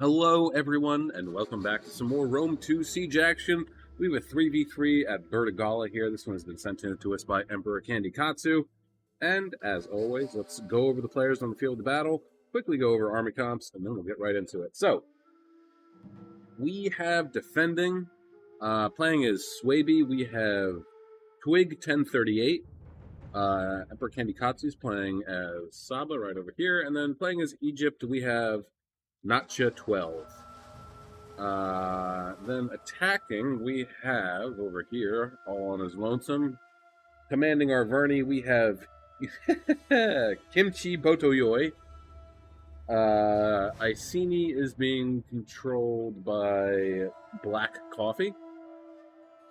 Hello, everyone, and welcome back to some more Rome 2 Siege action. We have a 3v3 at Vertigala here. This one has been sent in to us by Emperor Candy Katsu. And, as always, let's go over the players on the field of battle, quickly go over army comps, and then we'll get right into it. So, we have defending, playing as Swaby, we have Twig 1038. Emperor Candy Katsu is playing as Saba right over here, and then playing as Egypt, we have Natcha 12. Then attacking, we have over here, all on his lonesome. Commanding our Verni, we have Kimchi Botoyoi. Iceni is being controlled by Black Coffee.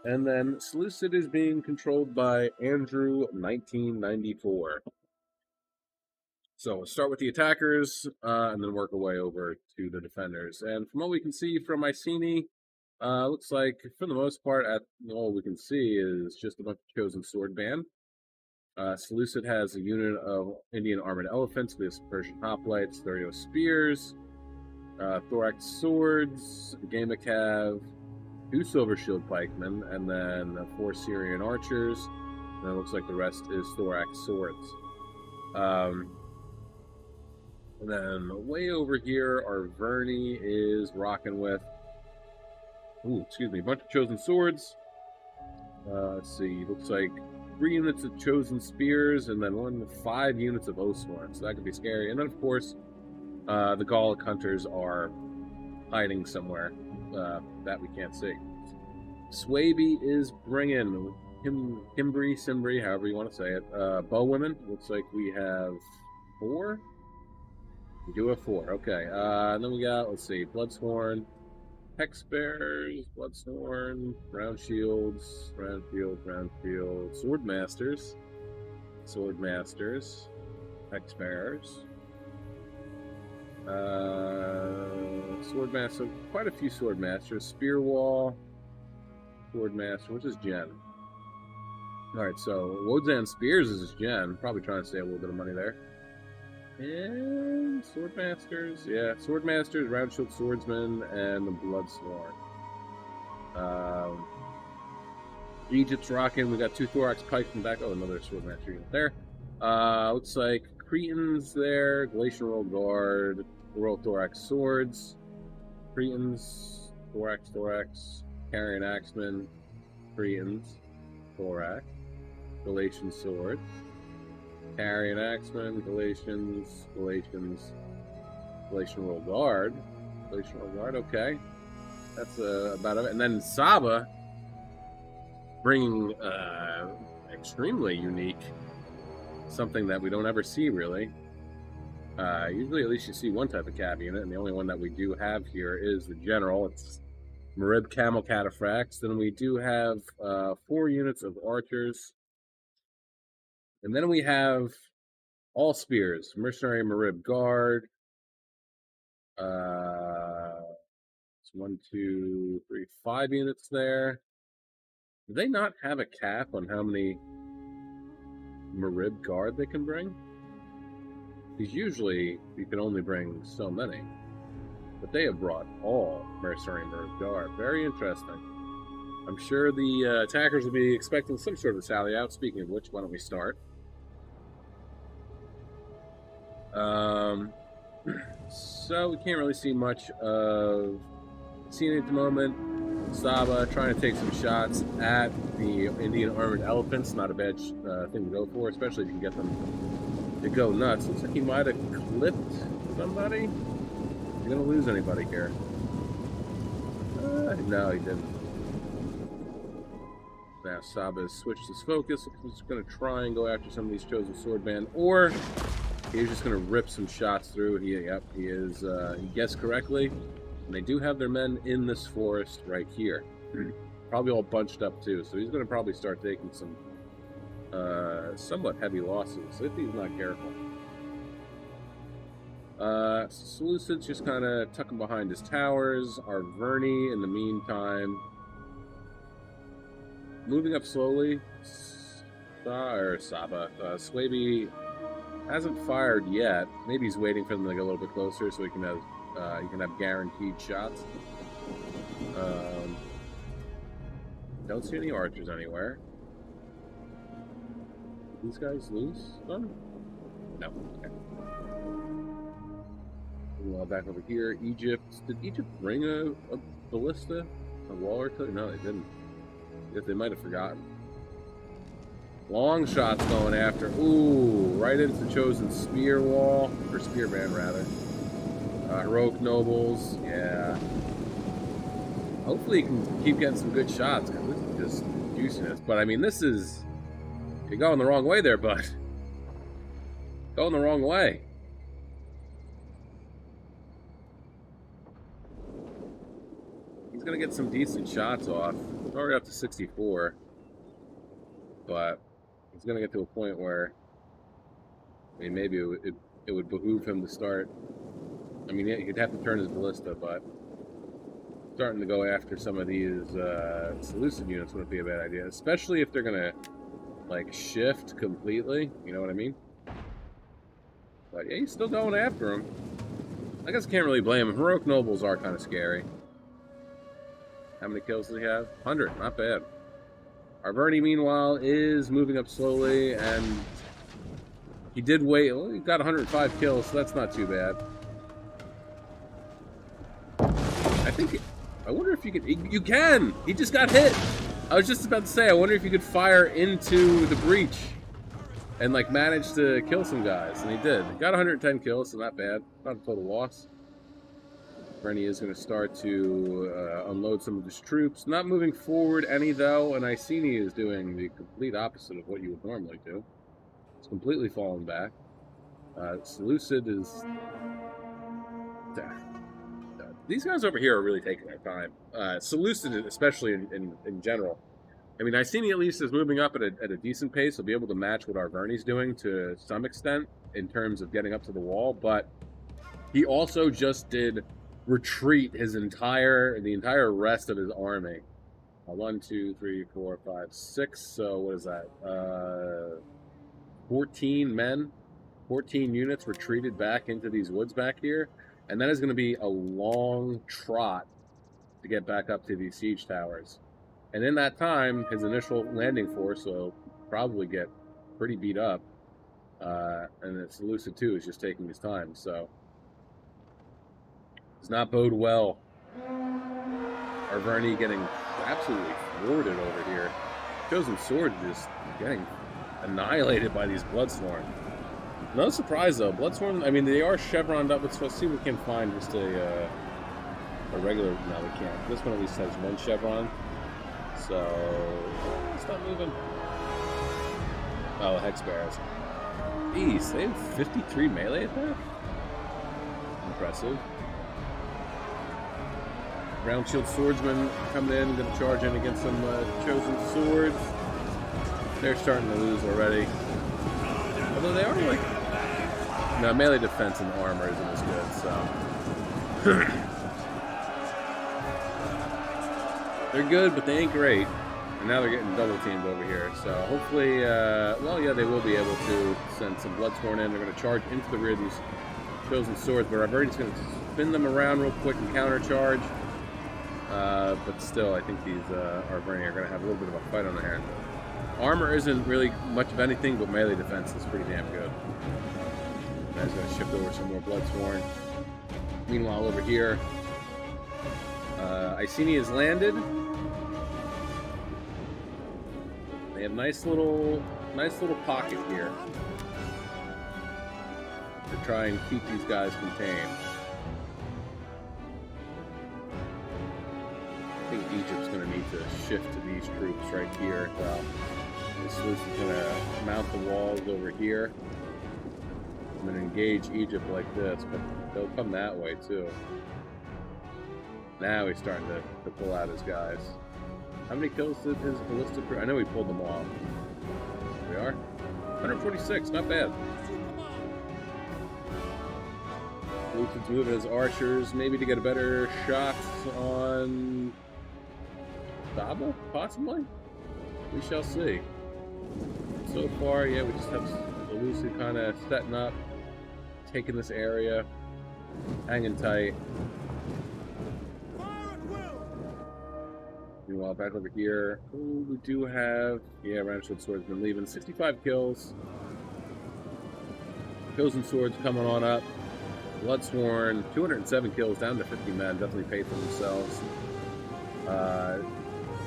And then Seleucid is being controlled by Andrew 1994. So we'll start with the attackers, and then work our way over to the defenders. And from what we can see from Iceni, looks like, for the most part, all we can see is just a bunch of chosen sword band. Seleucid has a unit of Indian armored elephants with Persian hoplites, 30 spears, thorax swords, Gamacav, 2 silver shield pikemen, and then 4 Syrian archers. And it looks like the rest is thorax swords. And then way over here, our Verni is rocking with, a bunch of chosen swords. Let's see, looks like 3 units of chosen spears, and then 5 units of Oathsworn, so that could be scary. And then, of course, the Gallic hunters are hiding somewhere that we can't see. Swaby is bringing Simbri, however you want to say it, bowwomen. Looks like we have 4. We do have 4, okay. And then we got, let's see, Bloodsworn, Hex Bearers, Bloodsworn, Round Shields, Swordmasters, Hex Bearers, Swordmaster, quite a few Swordmasters, Spear Wall, Swordmaster, which is Jen. Alright, so Wodzan Spears is his Jen, probably trying to save a little bit of money there. And Swordmasters, yeah, Swordmasters, Round Shield Swordsman, and the Bloodsworn. Egypt's rocking. We got 2 Thorax Pikes in the back. Oh, another Swordmaster unit there. Looks like Cretans there, Galatian Royal Guard, Royal Thorax Swords, Cretans, Thorax, Carrion Axemen, Cretans, Thorax, Galatian Swords. Carrion Axemen, Galatian Royal Guard. Okay. That's about it. And then Saba, bringing extremely unique, something that we don't ever see, really. Usually at least you see one type of cab unit, and the only one that we do have here is the General. It's Marib Camel Cataphracts. Then we do have 4 units of archers. And then we have all spears, Mercenary Marib Guard. It's 1, 2, 3, 5 units there. Do they not have a cap on how many Marib Guard they can bring? Because usually you can only bring so many. But they have brought all Mercenary Marib Guard. Very interesting. I'm sure the attackers will be expecting some sort of sally out. Speaking of which, why don't we start? So we can't really see much of Scene at the moment. Saba trying to take some shots at the Indian armored elephants. Not a bad thing to go for, especially if you can get them to go nuts. Looks like he might have clipped somebody. You're gonna lose anybody here. No, he didn't. Now Saba has switched his focus. He's going to try and go after some of these chosen sword band, or he's just going to rip some shots through. He is. He guessed correctly, and they do have their men in this forest right here. Probably all bunched up too, so he's going to probably start taking some somewhat heavy losses if he's not careful. Seleucid's just kind of tucking behind his towers. Our Verni, in the meantime, moving up slowly. Saba. Swaby hasn't fired yet. Maybe he's waiting for them to get a little bit closer so he can have You can have guaranteed shots. Don't see any archers anywhere. These guys lose them? No. Okay. Well, back over here, Egypt. Did Egypt bring a ballista? A wall or two? No, they didn't. If they might have forgotten. Long shots going after. Ooh, right into the chosen spear wall. Or spear band, rather. Heroic nobles. Yeah. Hopefully you can keep getting some good shots, because this is just juiciness. But, I mean, this is... You're going the wrong way there, bud. Going the wrong way. He's going to get some decent shots off. He's already up to 64. But he's going to get to a point where... I mean, maybe it would behoove him to start... I mean, yeah, he'd have to turn his ballista, but... Starting to go after some of these Seleucid units wouldn't be a bad idea. Especially if they're going to... like, shift completely, you know what I mean? But yeah, he's still going after him. I guess I can't really blame him. Heroic nobles are kind of scary. How many kills does he have? 100, not bad. Arverni, meanwhile, is moving up slowly, and he did wait. Well, he got 105 kills, so that's not too bad. I wonder if you could... You can! He just got hit! I was just about to say, I wonder if you could fire into the breach and, like, manage to kill some guys. And he did. He got 110 kills, so not bad. Not a total loss. Rennie is going to start to unload some of his troops. Not moving forward any, though, and Iceni is doing the complete opposite of what you would normally do. It's completely fallen back. Seleucid is... These guys over here are really taking their time. Seleucid, especially in general. I mean, Iceni at least is moving up at a decent pace. He'll be able to match what Arverni's doing to some extent in terms of getting up to the wall, but he also just did retreat the entire rest of his army. 1, 2, 3, 4, 5, 6. So what is that? 14 men, 14 units retreated back into these woods back here. And that is going to be a long trot to get back up to these siege towers. And in that time, his initial landing force will probably get pretty beat up. And the Seleucid, too, is just taking his time. So, does not bode well. Arverni getting absolutely thwarted over here. Chosen Sword just getting annihilated by these Bloodsworn. No surprise, though. Bloodsworn, I mean, they are chevroned up. Let's see if we can find just a regular... No, we can't. This one at least has one chevron. So... Stop moving. Oh, Hex Bears. Jeez, they have 53 melee attack? Impressive. Round Shield Swordsman coming in, going to charge in against some Chosen Swords. They're starting to lose already. Although they are like... No, melee defense and armor isn't as good, so... They're good, but they ain't great. And now they're getting double teamed over here. So hopefully, well, yeah, they will be able to send some Bloodsworn in. They're going to charge into the rear of these Chosen Swords, but I've already just going to spin them around real quick and countercharge. But still, I think these Arverni are going to have a little bit of a fight on their hands. Armor isn't really much of anything, but melee defense is pretty damn good. Guy's going to shift over some more Bloodsworn. Meanwhile, over here, Iceni has landed. They have nice little pocket here to try and keep these guys contained. I think Egypt's going to need to shift to these troops right here. This is going to mount the walls over here. I'm going to engage Egypt like this, but they'll come that way too. Now he's starting to pull out his guys. How many kills did his ballistic crew? I know he pulled them off. There we are. 146, not bad. Lucid's moving his archers, maybe to get a better shot on Saba, possibly? We shall see. So far, yeah, we just have the Lucid kind of setting up, taking this area. hanging tight. Meanwhile, back over here, oh, we do have, yeah, Ranchwood Swordsman leaving 65 kills. Chosen Swords coming on up. Bloodsworn, 207 kills, down to 50 men, definitely paid for themselves.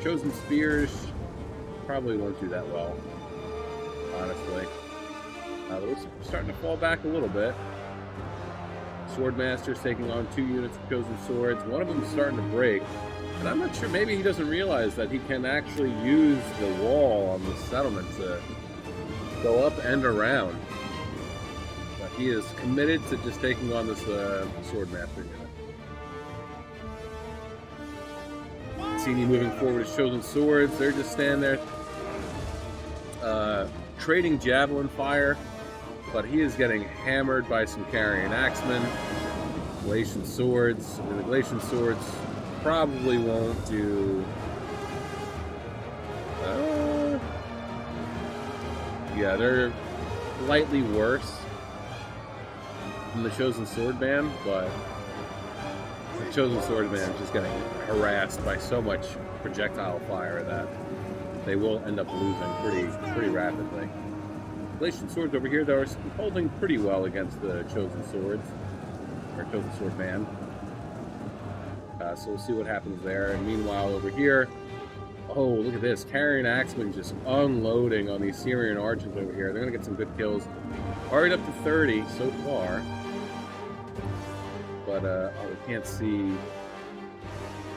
Chosen Spears probably won't do that well, honestly. We're starting to fall back a little bit. Swordmaster's taking on 2 units of Chosen Swords. One of them is starting to break. And I'm not sure, maybe he doesn't realize that he can actually use the wall on the settlement to go up and around. But he is committed to just taking on this Swordmaster unit. Cassini moving forward with Chosen Swords. They're just standing there trading javelin fire, but he is getting hammered by some carrying axemen. Galatian Swords. The Galatian Swords probably won't do. Yeah, they're slightly worse than the Chosen Swordman, but the Chosen Swordman is just getting harassed by so much projectile fire that they will end up losing pretty rapidly. Galatian Swords over here, though, are holding pretty well against the Chosen Swords, or Chosen Swordman. So we'll see what happens there. And meanwhile, over here, oh, look at this. Carrying Axemen just unloading on these Syrian archers over here. They're going to get some good kills. Already up to 30 so far. But, we can't see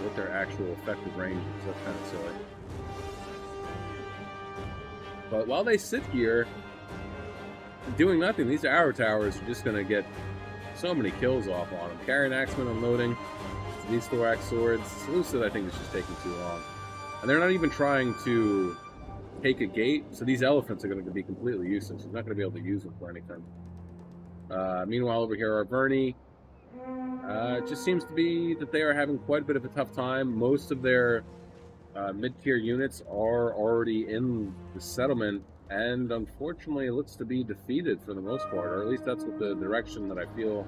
what their actual effective range is. That's kind of silly. But while they sit here, doing nothing, these arrow towers are just going to get so many kills off on them. Carrying Axemen unloading. These thorax swords. Seleucid, I think, is just taking too long. And they're not even trying to take a gate, so these elephants are going to be completely useless. He's not going to be able to use them for anything. Meanwhile, over here, Arverni. It just seems to be that they are having quite a bit of a tough time. Most of their mid-tier units are already in the settlement, and unfortunately, it looks to be defeated for the most part, or at least that's what the direction that I feel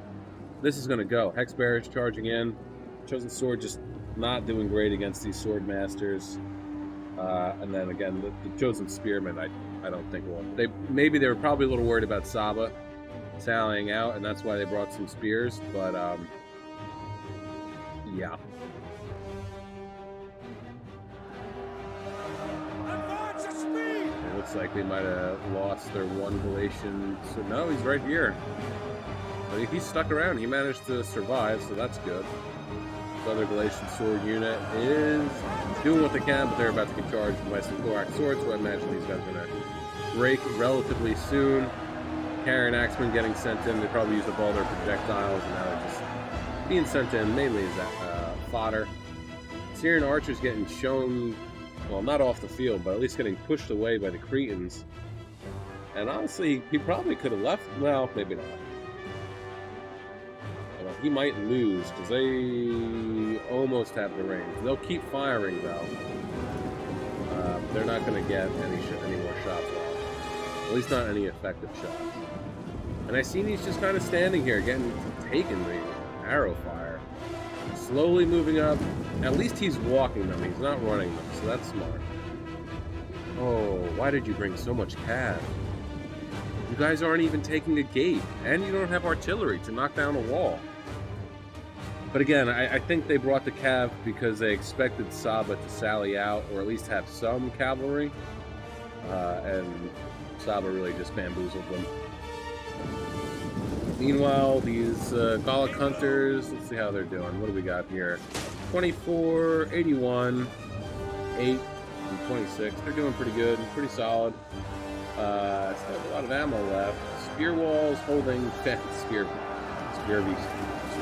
this is going to go. Hexbearer is charging in. Chosen Sword just not doing great against these sword masters, and then again the Chosen Spearmen I don't think will. Maybe they were probably a little worried about Saba sallying out, and that's why they brought some spears. But yeah. It looks like they might have lost their one Galatian. So no, he's right here. But he's stuck around. He managed to survive, so that's good. The other Galatian sword unit is doing what they can, but they're about to get charged by some thorax swords, so I imagine these guys are going to break relatively soon. Carrying Axemen getting sent in. They probably used up all their projectiles, and now they're just being sent in mainly as fodder. Syrian archers getting shown, well, not off the field, but at least getting pushed away by the Cretans. And honestly, he probably could have left. Well, maybe not. He might lose because they almost have the range. They'll keep firing though. They're not going to get any more shots off. At least not any effective shots. And I seen he's just kind of standing here, getting taken the arrow fire, slowly moving up. At least he's walking them. He's not running them, so that's smart. Oh, why did you bring so much cav? You guys aren't even taking a gate, and you don't have artillery to knock down a wall. But again, I think they brought the cav because they expected Saba to sally out, or at least have some cavalry. And Saba really just bamboozled them. Meanwhile, these Gallic hunters, let's see how they're doing. What do we got here? 24, 81, 8, and 26. They're doing pretty good, pretty solid. Still have a lot of ammo left. Spear walls holding spear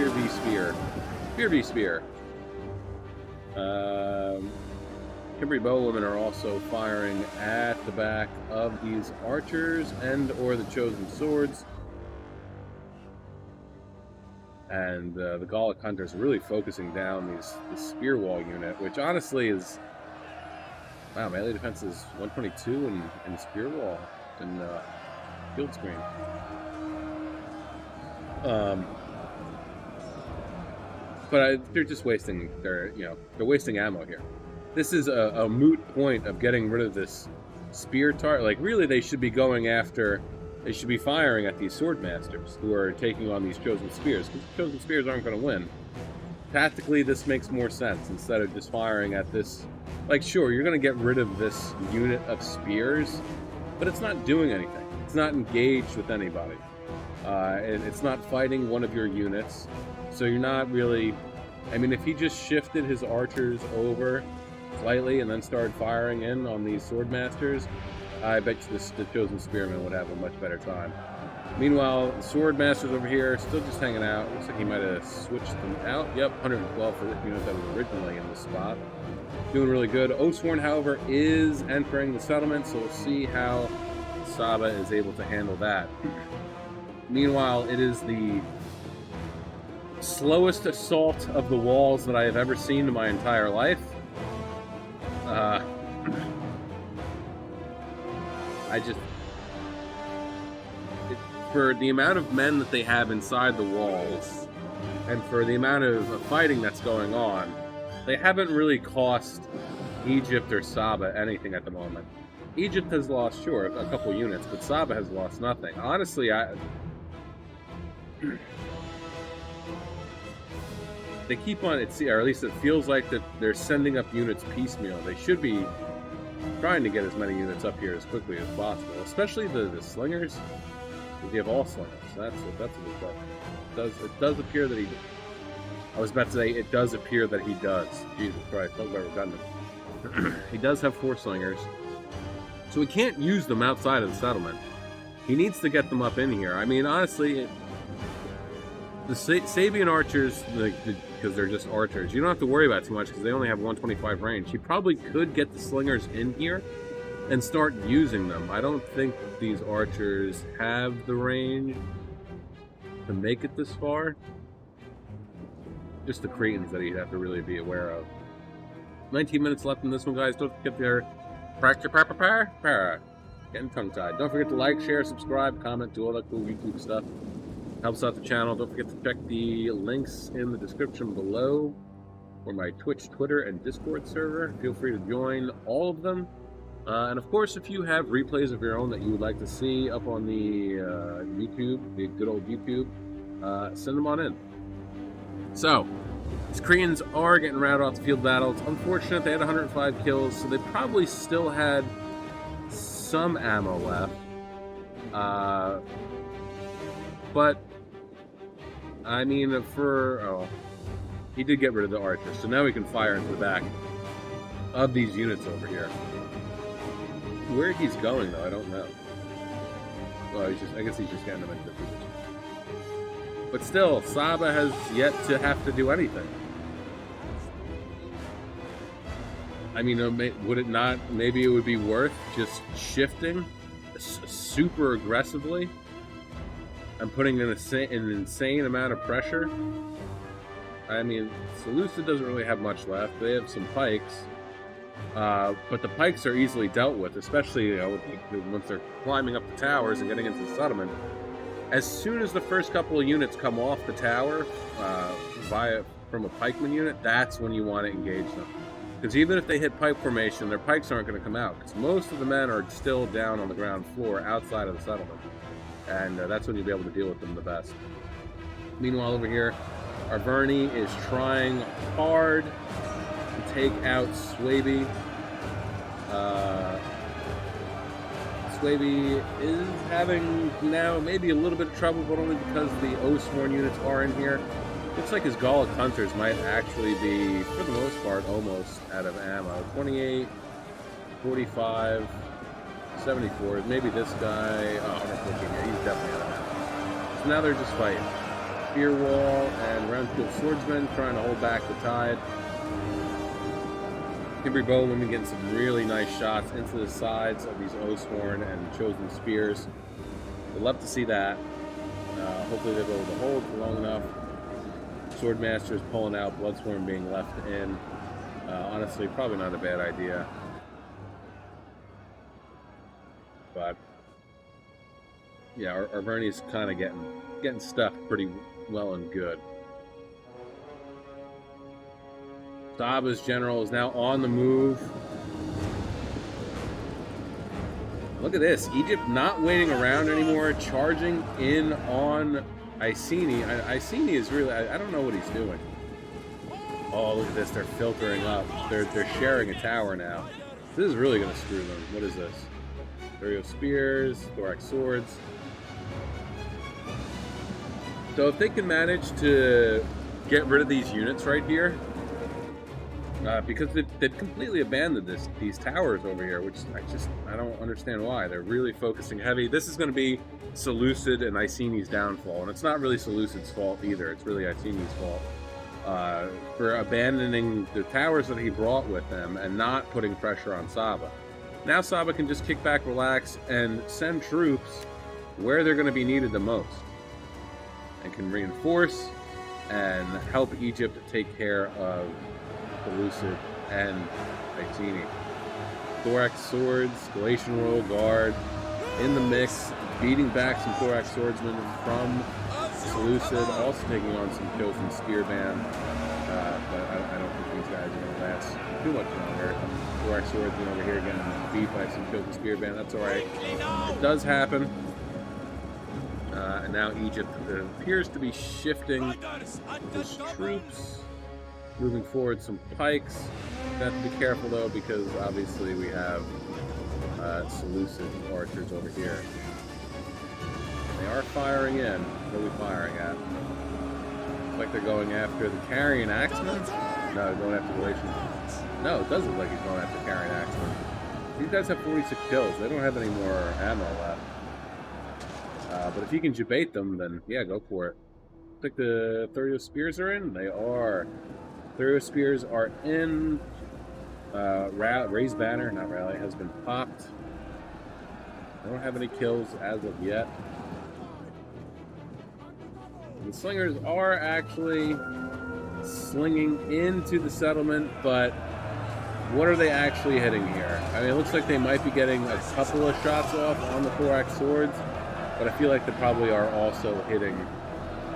v spear. Kimberly bowwomen are also firing at the back of these archers and or the chosen swords. And the Gallic hunters are really focusing down this spear wall unit, which honestly is, wow, melee defense is 122 in spear wall and field screen. But they're just wasting they're wasting ammo here. This is a moot point of getting rid of this spear target. Like, really, they should be going after. They should be firing at these sword masters who are taking on these chosen spears, because the chosen spears aren't going to win. Tactically, this makes more sense instead of just firing at this. Like, sure, you're going to get rid of this unit of spears, but it's not doing anything. It's not engaged with anybody. And it's not fighting one of your units. So you're not really... I mean, if he just shifted his archers over slightly and then started firing in on these sword masters, I bet you the chosen spearman would have a much better time. Meanwhile, the sword masters over here still just hanging out. Looks like he might have switched them out. Yep, 112 for this unit that was originally in the spot. Doing really good. Oathsworn, however, is entering the settlement, so we'll see how Saba is able to handle that. Meanwhile, it is the slowest assault of the walls that I have ever seen in my entire life. For the amount of men that they have inside the walls, and for the amount of fighting that's going on, they haven't really cost Egypt or Saba anything at the moment. Egypt has lost, sure, a couple units, but Saba has lost nothing. Honestly, they keep on, or at least it feels like that they're sending up units piecemeal. They should be trying to get as many units up here as quickly as possible, especially the slingers. Because you have all slingers, so that's a good question. It does appear that he... I was about to say, it does appear that he does. Jesus Christ, talk about redundant. He does have 4 slingers, so he can't use them outside of the settlement. He needs to get them up in here. I mean, honestly, the Sabian archers, because they're just archers, you don't have to worry about too much because they only have 125 range. He probably could get the slingers in here and start using them. I don't think these archers have the range to make it this far. Just the Cretans that he'd have to really be aware of. 19 minutes left in this one, guys. Don't forget their getting tongue-tied. Don't forget to like, share, subscribe, comment, do all that cool YouTube stuff. Helps out the channel. Don't forget to check the links in the description below for my Twitch, Twitter, and Discord server. Feel free to join all of them. And of course, if you have replays of your own that you would like to see up on the YouTube, the good old YouTube, send them on in. So, these Koreans are getting routed off the field battle. It's unfortunate they had 105 kills, so they probably still had some ammo left. But, I mean, he did get rid of the archers, so now we can fire into the back of these units over here. Where he's going, though, I don't know. Well, I guess he's just getting them into the position. But still, Saba has yet to have to do anything. I mean, would it not, maybe it would be worth just shifting super aggressively and putting in an insane amount of pressure? I mean, Seleucid doesn't really have much left. They have some pikes. But the pikes are easily dealt with, especially once they're climbing up the towers and getting into the settlement. As soon as the first couple of units come off the tower from a pikeman unit, that's when you want to engage them. Because even if they hit pike formation, their pikes aren't going to come out, because most of the men are still down on the ground floor outside of the settlement. And that's when you'll be able to deal with them the best. Meanwhile, over here, Arverni is trying hard to take out Swaby. Swaby is having now maybe a little bit of trouble, but only because the Oathsworn units are in here. Looks like his Gallic Hunters might actually be, for the most part, almost out of ammo. 28, 45, 74. Maybe this guy. Oh, 114. Yeah, he's definitely out of ammo. So now they're just fighting. Spear Wall and Roundfield Swordsmen trying to hold back the tide. Kimberly Bowman getting some really nice shots into the sides of these Oathsworn and Chosen Spears. We'd love to see that. Hopefully they'll be able to hold for long enough. Swordmasters pulling out, Bloodsworn being left in. Honestly, probably not a bad idea. But yeah, Arverni's kind of getting stuffed pretty well and good. Saba's general is now on the move. Look at this. Egypt not waiting around anymore, charging in on Iceni. Iceni is really, I don't know what he's doing. Oh, look at this. They're filtering up. They're sharing a tower now. This is really going to screw them. What is this? Thurio spears, thorax swords. So if they can manage to get rid of these units right here, because they've completely abandoned these towers over here, which I don't understand why. They're really focusing heavy. This is going to be Seleucid and Iceni's downfall, and it's not really Seleucid's fault either. It's really Iceni's fault for abandoning the towers that he brought with them and not putting pressure on Saba. Now Saba can just kick back, relax, and send troops where they're going to be needed the most, and can reinforce and help Egypt take care of Seleucid and Iceni. Thorax swords, Galatian Royal Guard in the mix, beating back some Thorax swordsmen from Seleucid, also taking on some kills from Spearman. But I don't think these guys are going to last too much longer. Thorax swordsman over here getting beat by some kills from Spearman. That's alright. It does happen. And now Egypt appears to be shifting his troops. Moving forward, some pikes. We have to be careful though, because obviously we have Seleucid archers over here. They are firing in. What are we firing at? Looks like they're going after the Carrion Axeman. No, going after Galatian. No, it does look like he's going after Carrion Axeman. These guys have 46 kills. They don't have any more ammo left. But if you can debate them, then yeah, go for it. Looks like the Thurio spears are in. They are. Thurio spears are in. Raised banner, not rally, has been popped. I don't have any kills as of yet. The slingers are actually slinging into the settlement, but what are they actually hitting here? I mean, it looks like they might be getting a couple of shots off on the thorax swords, but I feel like they probably are also hitting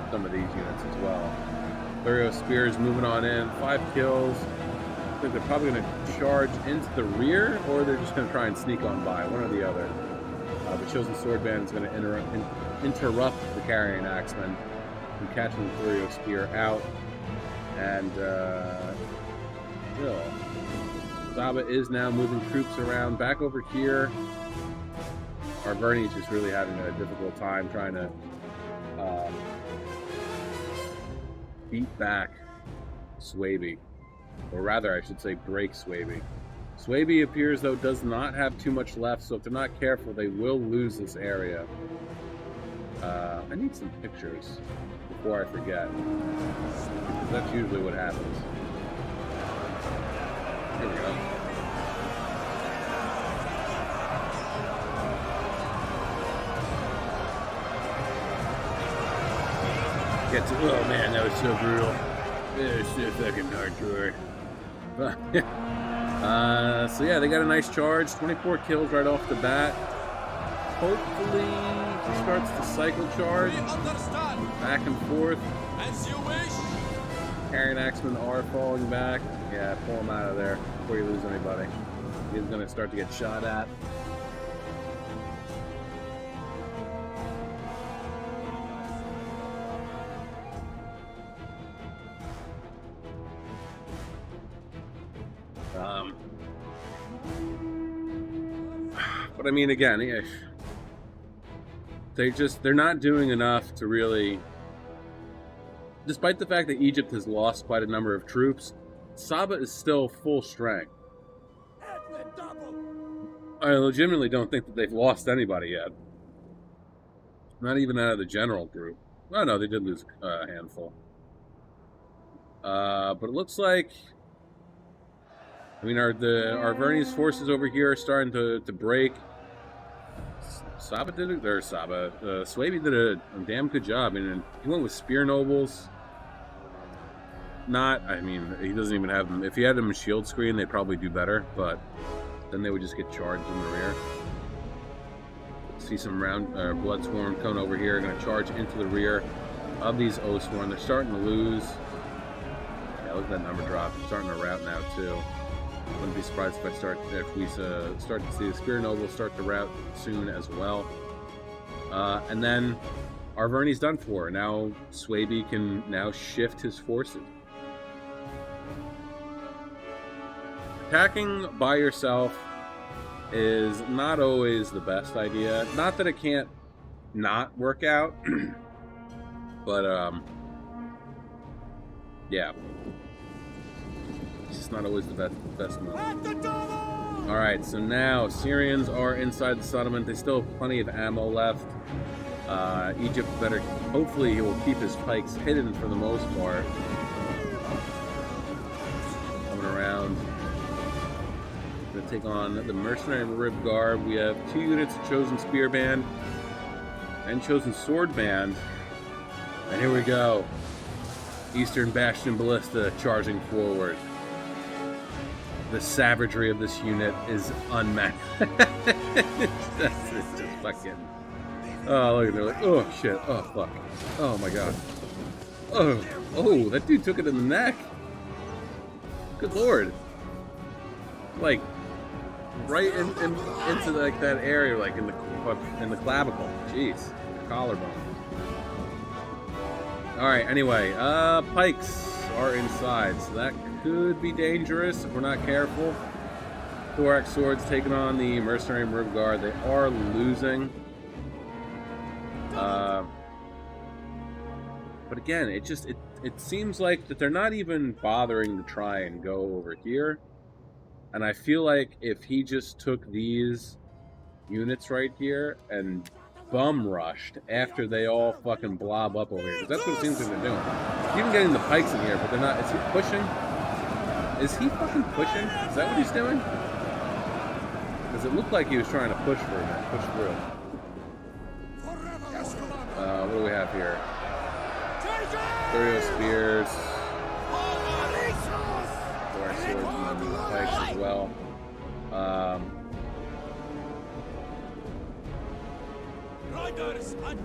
some of these units as well. Thurio spears moving on in, 5 kills. I think they're probably going to charge into the rear, or they're just going to try and sneak on by, one or the other. The chosen sword band is going to interrupt the Carrion Axeman from catching the Thurio spear out. And still, Saba is now moving troops around back over here. Arverni's just really having a difficult time trying to beat back Swaby. Or rather, I should say, break Swaby. Swaby appears, though, does not have too much left, so if they're not careful, they will lose this area. I need some pictures before I forget. That's usually what happens. Here we go. Oh man, that was so brutal. It was so fucking hardcore. So yeah, they got a nice charge. 24 kills right off the bat. Hopefully he starts to cycle charge. Back and forth. As you wish. Carrion Axemen are falling back. Yeah, pull him out of there before you lose anybody. He's going to start to get shot at. But I mean, again, they're not doing enough to really, despite the fact that Egypt has lost quite a number of troops, Saba is still full strength. I legitimately don't think that they've lost anybody yet. Not even out of the general group. Oh no, they did lose a handful. But it looks like, I mean, Arverni's forces over here are starting to break. Saba did it, or Saba. Swaby did a damn good job. I mean, he went with spear nobles. I mean, he doesn't even have them. If he had them in shield screen, they'd probably do better, but then they would just get charged in the rear. See some blood swarm coming over here, going to charge into the rear of these O-Swarm. They're starting to lose. Yeah, look at that number drop. I'm starting to route now too. Wouldn't be surprised if we start to see the Spear Noble start to route soon as well. And then Arverni's done for. Now Swaby can now shift his forces. Attacking by yourself is not always the best idea. Not that it can't not work out, but yeah, it's just not always the best move. All right, so now Syrians are inside the settlement. They still have plenty of ammo left. Egypt better, hopefully he will keep his pikes hidden for the most part. Coming around. Gonna take on the Mercenary Rib Guard. We have 2 units of Chosen Spear Band and Chosen Sword Band. And here we go. Eastern Bastion Ballista charging forward. The savagery of this unit is unmatched. it's just fucking... Oh, look at it. Like, oh, shit. Oh, fuck. Oh, my God. Oh, that dude took it in the neck. Good lord. Like, right into like that area, like in the clavicle. Jeez. Collarbone. Alright, anyway. Pikes are inside, so that could be dangerous if we're not careful. Thorax Swords taking on the Mercenary Rib Guard. They are losing. But again, it seems like that they're not even bothering to try and go over here. And I feel like if he just took these units right here and bum rushed after they all fucking blob up over here, because that's what it seems like they're doing. He's even getting the pikes in here, but they're not. Is he pushing? Is he fucking pushing? Is that what he's doing? Because it looked like he was trying to push for a minute, push through. What do we have here? 30 spears. Our swords and the pikes as well.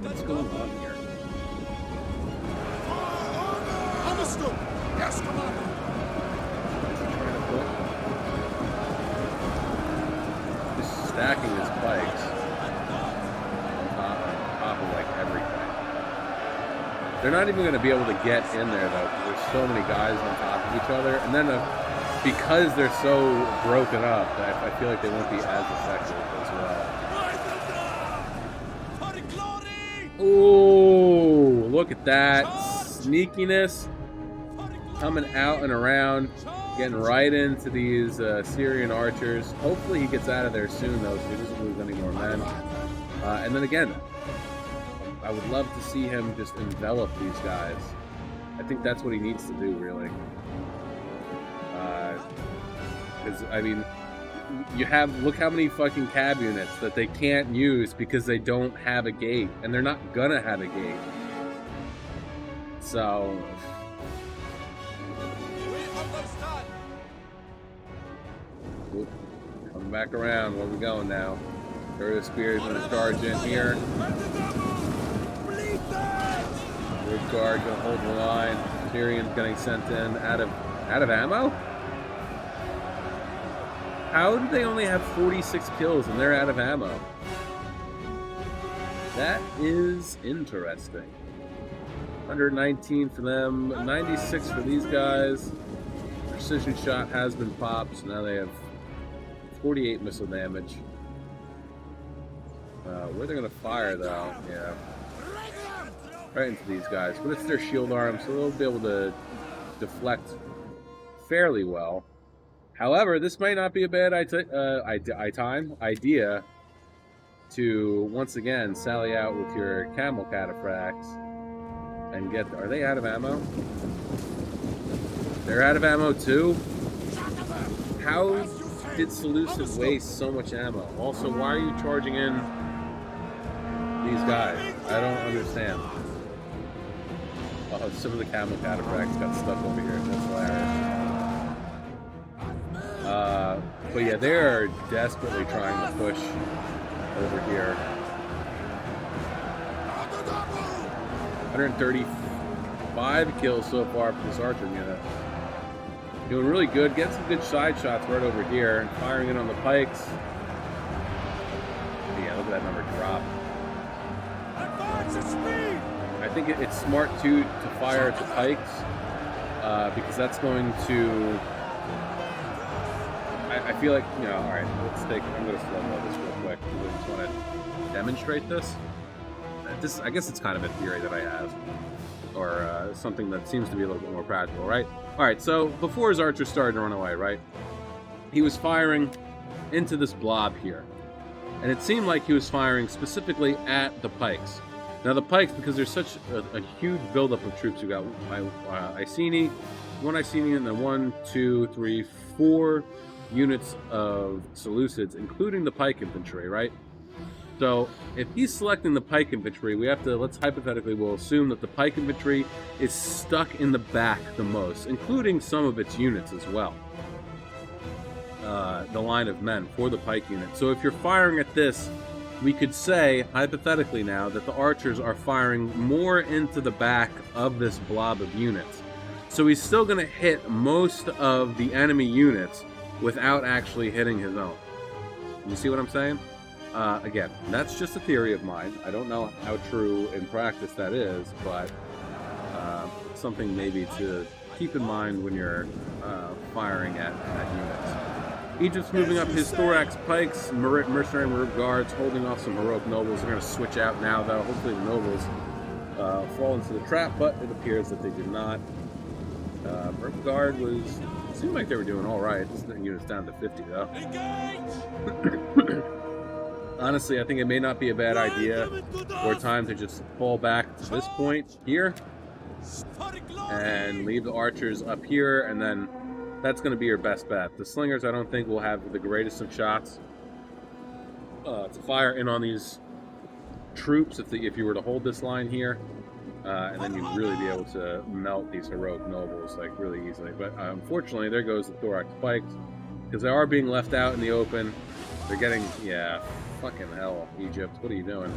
What's going on here? Understood. Yes, Commander. Just stacking his pikes on top of like everything. They're not even going to be able to get in there though. There's so many guys on top of each other, and then because they're so broken up, I feel like they won't be as effective as well. Oh, look at that sneakiness coming out and around, getting right into these Syrian archers. Hopefully he gets out of there soon though, so he doesn't lose any more men. And then again, I would love to see him just envelop these guys. I think that's what he needs to do, really. Because, I mean, look how many fucking cab units that they can't use because they don't have a gate. And they're not gonna have a gate. So... Oop, coming back around. Where are we going now? Throw the spears gonna charge in here. Rib Guard gonna hold the line. Syrian's getting sent in out of ammo? How did they only have 46 kills and they're out of ammo? That is interesting. 119 for them, 96 for these guys. Precision shot has been popped, so now they have 48 missile damage. Where they're gonna fire though, yeah. Right into these guys, but it's their shield arm, so they'll be able to deflect fairly well. However, this might not be a bad idea to once again sally out with your camel cataphracts and get. Are they out of ammo? They're out of ammo too. How did Seleucid waste so much ammo? Also, why are you charging in these guys? I don't understand. Oh, some of the camel cataphracts got stuck over here. That's hilarious. But yeah, they're desperately trying to push over here. 135 kills so far for this archer unit. Doing really good. Getting some good side shots right over here. And firing in on the pikes. Yeah, look at that number drop. Advance at speed! I think it's smart, too, to fire at the pikes. Because that's going to... I feel like, you know, alright, I'm going to slow-mo this real quick. I just want to demonstrate this. I guess it's kind of a theory that I have. Or something that seems to be a little bit more practical, right? Alright, so before his archer started to run away, right? He was firing into this blob here. And it seemed like he was firing specifically at the pikes. Now the pikes, because there's such a huge buildup of troops, you got Iceni, one Iceni, and then 1, 2, 3, 4 units of Seleucids, including the pike infantry, right? So if he's selecting the pike infantry, we have to, we'll assume that the pike infantry is stuck in the back the most, including some of its units as well. The line of men for the pike unit. So if you're firing at this, we could say, hypothetically now, that the archers are firing more into the back of this blob of units. So he's still going to hit most of the enemy units without actually hitting his own. You see what I'm saying? Again, that's just a theory of mine. I don't know how true in practice that is, but something maybe to keep in mind when you're firing at units. Egypt's moving up his thorax pikes, mercenary Marib guards, holding off some heroic nobles. They're going to switch out now, though. Hopefully the nobles fall into the trap, but it appears that they did not. Marib guard seemed like they were doing all right. This unit's down to 50, though. Honestly, I think it may not be a bad idea or time to just fall back to this point here and leave the archers up here, and then that's going to be your best bet. The slingers, I don't think, will have the greatest of shots to fire in on these troops if you were to hold this line here, and then you'd really be able to melt these heroic nobles like really easily. But unfortunately, there goes the thorax pikes, because they are being left out in the open. They're getting, yeah, fucking hell, Egypt, what are you doing?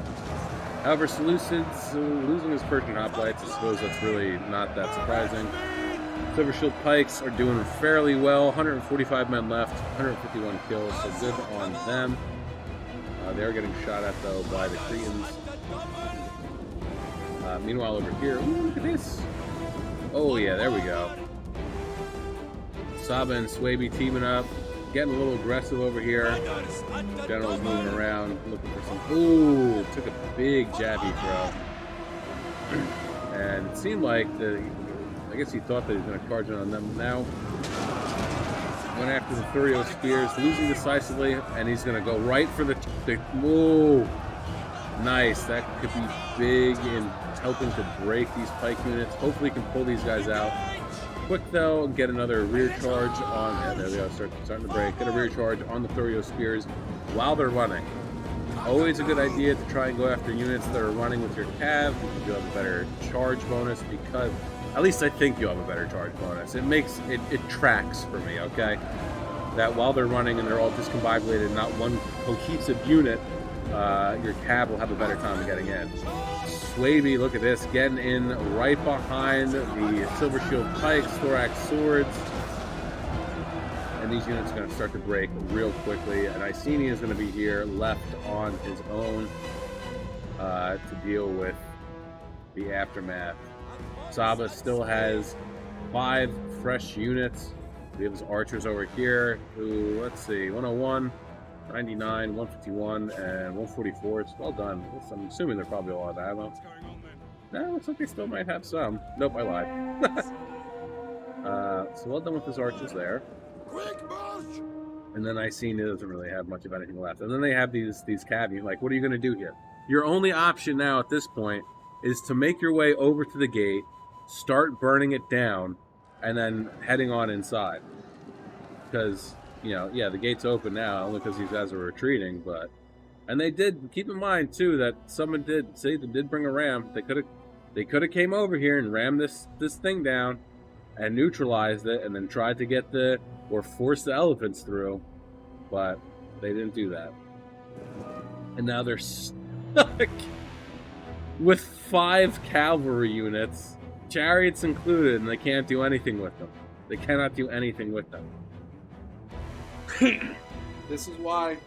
However, Seleucids losing his Persian hoplites, I suppose that's really not that surprising. Silver Shield Pikes are doing fairly well. 145 men left, 151 kills, so good on them. They're getting shot at, though, by the Cretans. Meanwhile, over here, ooh, look at this. Oh, yeah, there we go. Saba and Swaby teaming up, getting a little aggressive over here. General's moving around, looking for some... Ooh, took a big jabby throw. And it seemed like I guess he thought that he was going to charge it on them now. Went after the Thurio spears, losing decisively, and he's going to go right for the whoa! Nice. That could be big in helping to break these pike units. Hopefully he can pull these guys out. Quick, though, get another rear charge on... Yeah, there we go. Starting to break. Get a rear charge on the Thurio spears while they're running. Always a good idea to try and go after units that are running with your cav, because you'll have a better charge bonus, because... At least I think you'll have a better charge bonus. It tracks for me, okay? That while they're running and they're all discombobulated, not one cohesive unit, your cav will have a better time of getting in. Swaby, look at this, getting in right behind the Silver Shield Pikes, Thorax Swords. And these units are going to start to break real quickly. And Iceni is going to be here, left on his own to deal with the aftermath. Saba still has 5 fresh units. We have his archers over here who, let's see, 101, 99, 151, and 144. It's well done. I'm assuming they're probably all out of ammo. What's going on then? No, looks like they still might have some. Nope, I lied. So well done with his archers there. Quick march! And then Iceni doesn't really have much of anything left. And then they have these cav. Like, what are you going to do here? Your only option now at this point is to make your way over to the gate, start burning it down, and then heading on inside. Because, you know, yeah, the gate's open now, only because these guys are retreating, but... And they did, keep in mind, too, that someone did say they did bring a ram. They could have came over here and rammed this thing down and neutralized it, and then tried to get or force the elephants through, but they didn't do that. And now they're stuck with 5 cavalry units, chariots included, and they can't do anything with them. They cannot do anything with them. This is why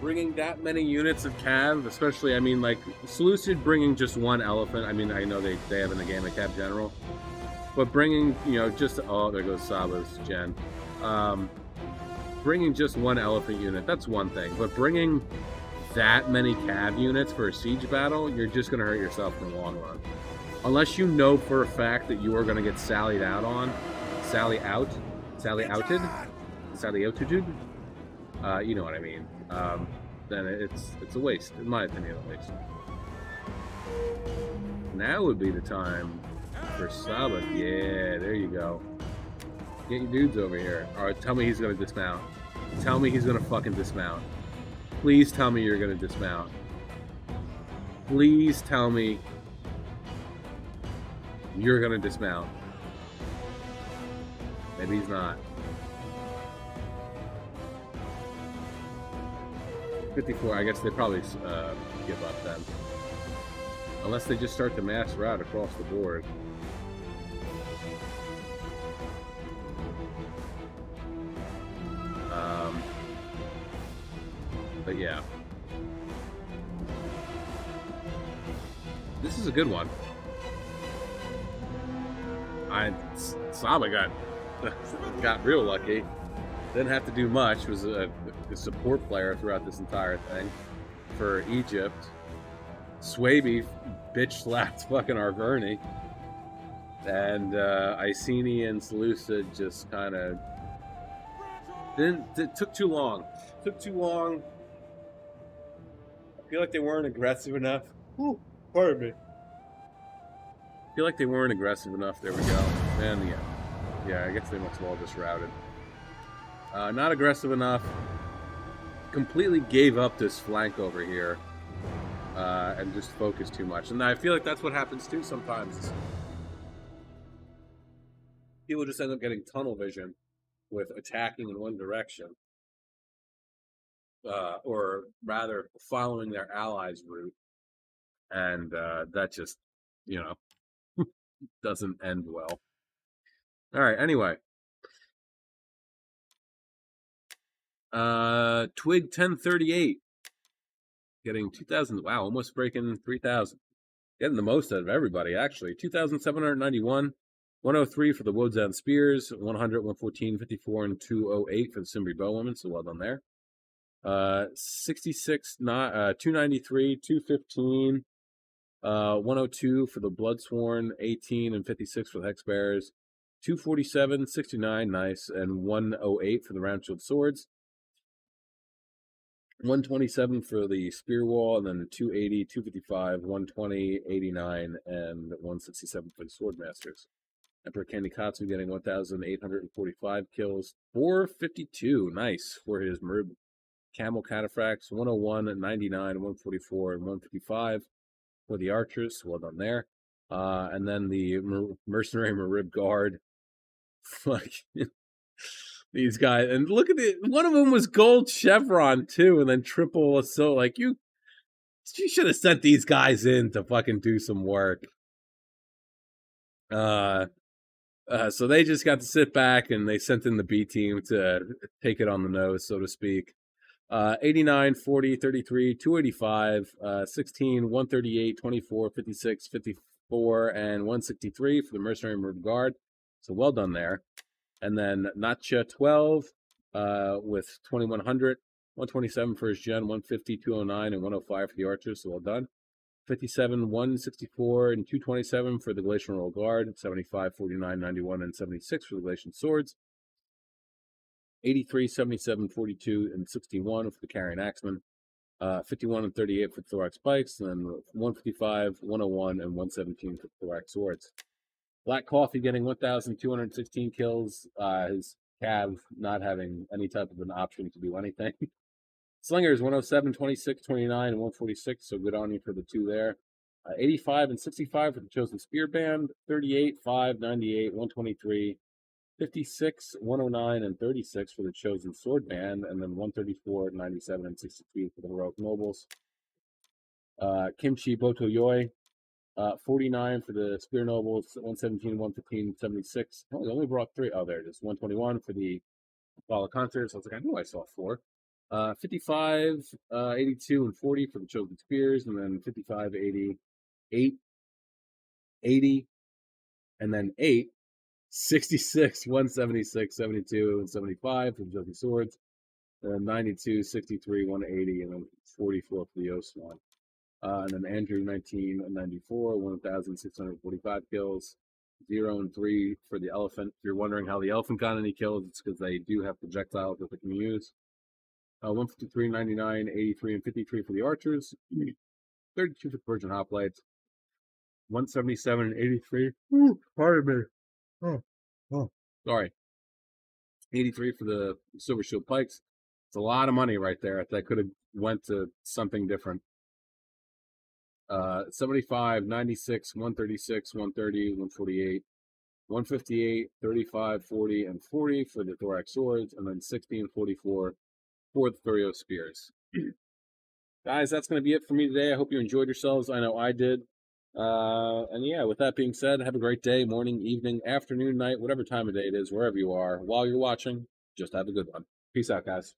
bringing that many units of cav, especially, I mean, like, Seleucid bringing just one elephant. I mean, I know they have in the game a cav general. But bringing, you know, just... Oh, there goes Saba's gen. Bringing just one elephant unit, that's one thing. But bringing that many cav units for a siege battle, you're just going to hurt yourself in the long run. Unless you know for a fact that you are going to get sallied out on. Sally outed? You know what I mean. Then it's a waste, in my opinion at least. Now would be the time for Saba. Yeah, there you go. Get your dudes over here. Alright, tell me he's gonna dismount. Tell me he's gonna fucking dismount. Please tell me you're gonna dismount. Please tell me you're gonna dismount. Maybe he's not. 54, I guess they probably give up then. Unless they just start the mass route across the board. But yeah. This is a good one. Saba got real lucky. Didn't have to do much. Was a support player throughout this entire thing for Egypt. Swaby bitch slapped fucking Arverni. And Iceni and Seleucid just kind of it took too long. Took too long. I feel like they weren't aggressive enough. Ooh, pardon me. I feel like they weren't aggressive enough. There we go. And yeah, I guess they must have all just routed. Not aggressive enough. Completely gave up this flank over here. And just focused too much. And I feel like that's what happens too sometimes. People just end up getting tunnel vision with attacking in one direction. Or rather, following their allies' route. And that just, you know, doesn't end well. Alright, anyway. Twig 1038. Getting 2,000. Wow, almost breaking 3,000. Getting the most out of everybody, actually. 2,791. 103 for the Wodzan Spears. 100, 114, 54, and 208 for the Cimbri Bowwomen. So well done there. 66, 293, 215. 102 for the Bloodsworn. 18 and 56 for the Hexbearers. 247, 69, nice. And 108 for the Roundshield Swords. 127 for the Spear Wall, and then 280, 255, 120, 89, and 167 for the Swordmasters. Emperor Kandikatsu getting 1,845 kills. 452, nice, for his Marib Camel Cataphracts. 101, 99, 144, and 155 for the Archers. Well done there. And then the Mercenary Marib Guard. Fuck. These guys, and look at it. One of them was gold chevron too, and then triple. So like you should have sent these guys in to fucking do some work. So they just got to sit back, and they sent in the B team to take it on the nose, so to speak. 89, 40, 33, 285, 16, 138, 24, 56, 54, and 163 for the Mercenary Marib Guard. So well done there. And then Natcha 12 with 2,100, 127 for his gen, 150, 209, and 105 for the Archers, so well done. 57, 164, and 227 for the Galatian Royal Guard, 75, 49, 91, and 76 for the Galatian Swords. 83, 77, 42, and 61 for the Carrion Axemen. 51 and 38 for the Thorax Spikes, and then 155, 101, and 117 for the Thorax Swords. Black Coffee getting 1,216 kills. His Cav not having any type of an option to do anything. Slingers 107, 26, 29, and 146. So good on you for the two there. 85 and 65 for the Chosen Spear Band. 38, 5, 98, 123, 56, 109, and 36 for the Chosen Sword Band. And then 134, 97, and 63 for the Heroic Nobles. Kimchi Botoyoi. 49 for the Spear Nobles, 117, 115, 76. Oh, they only brought three. Oh, there it is. 121 for the Apollo Concerts. I was like, I knew I saw four. 55, 82, and 40 for the Chosen Spears, and then 55, 80, 8, 80, and then 8, 66, 176, 72, and 75 for the Chosen Swords, and then 92, 63, 180, and then 44 for the Oswan. And then Andrew 1994, 1,645 kills. 0 and 3 for the elephant. If you're wondering how the elephant got any kills, it's because they do have projectiles that they can use. 153, 99, 83, and 53 for the archers. 32 for the Virgin Hoplites. 177 and 83. Ooh, pardon me. Oh. Sorry. 83 for the Silver Shield Pikes. It's a lot of money right there. That could have went to something different. 75, 96, 136, 130, 148, 158, 35, 40, and 40 for the Thorax Swords, and then 60 and 44 for the Thurio Spears. Guys, that's going to be it for me today. I hope you enjoyed yourselves. I know I did. And yeah, with that being said, have a great day, morning, evening, afternoon, night, whatever time of day it is, wherever you are. While you're watching, just have a good one. Peace out, guys.